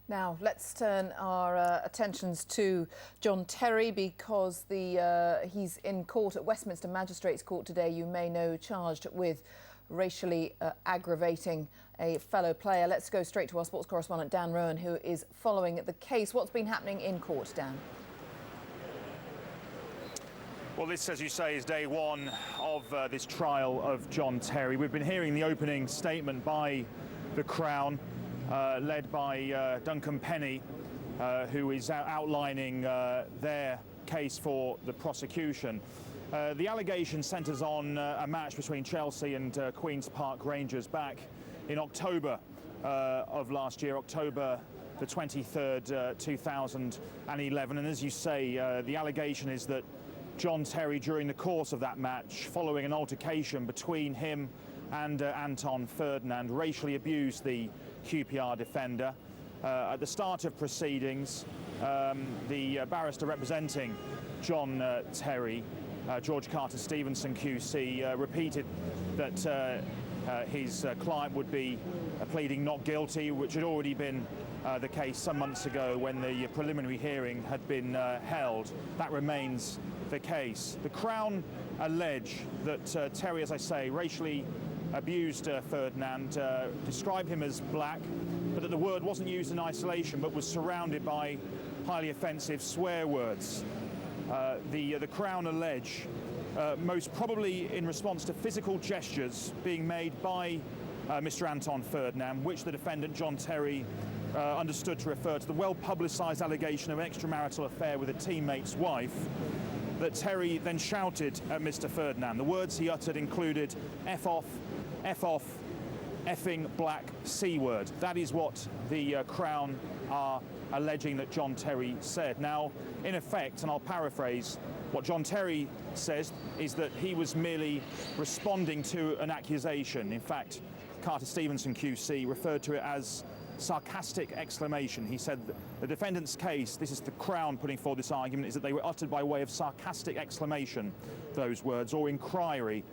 Now, let's turn our attentions to John Terry because he's in court at Westminster Magistrates Court today, you may know, charged with racially aggravating a fellow player. Let's go straight to our sports correspondent, Dan Rowan, who is following the case. What's been happening in court, Dan? Well, this, as you say, is day one of this trial of John Terry. We've been hearing the opening statement by the Crown, led by Duncan Penny, who is outlining their case for the prosecution. The allegation centres on a match between Chelsea and Queen's Park Rangers back in October of last year, October the 23rd, 2011. And as you say, the allegation is that John Terry, during the course of that match, following an altercation between him and Anton Ferdinand, racially abused the QPR defender. At the start of proceedings, the barrister representing John Terry, George Carter Stevenson QC, repeated that his client would be pleading not guilty, which had already been the case some months ago when the preliminary hearing had been held. That remains the case. The Crown allege that Terry, as I say, racially abused Ferdinand, described him as black, but that the word wasn't used in isolation but was surrounded by highly offensive swear words. The Crown allege, most probably in response to physical gestures being made by Mr. Anton Ferdinand, which the defendant, John Terry, understood to refer to the well-publicised allegation of an extramarital affair with a teammate's wife, that Terry then shouted at Mr. Ferdinand. The words he uttered included F off, effing black C word. That is what the Crown are alleging that John Terry said. Now, in effect, and I'll paraphrase, what John Terry says is that he was merely responding to an accusation. In fact, Carter Stevenson QC referred to it as sarcastic exclamation. He said that the defendant's case, this is the Crown putting forward this argument, is that they were uttered by way of sarcastic exclamation, those words, or inquiry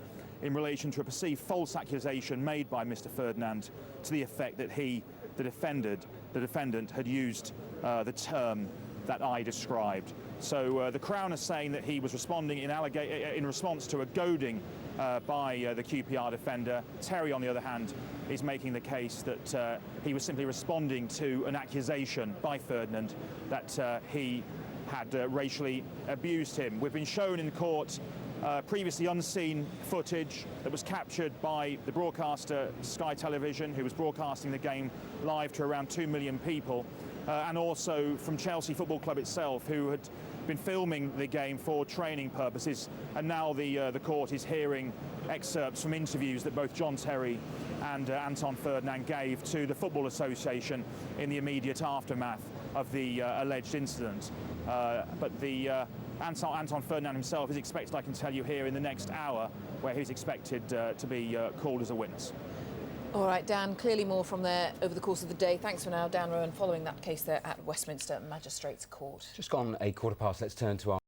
in relation to a perceived false accusation made by Mr. Ferdinand to the effect that he, the defendant, had used the term that I described. So the Crown is saying that he was responding in response to a goading by the QPR defender. Terry, on the other hand, is making the case that he was simply responding to an accusation by Ferdinand that he had racially abused him. We've been shown in court previously unseen footage that was captured by the broadcaster Sky Television, who was broadcasting the game live to around 2 million people, and also from Chelsea Football Club itself, who had been filming the game for training purposes. And now the court is hearing excerpts from interviews that both John Terry and Anton Ferdinand gave to the Football Association in the immediate aftermath of the alleged incident. But Anton Ferdinand himself is expected, I can tell you, here in the next hour, where he's expected to be called as a witness. All right, Dan, clearly more from there over the course of the day. Thanks for now, Dan Rowan, following that case there at Westminster Magistrates Court. Just gone a quarter past. Let's turn to our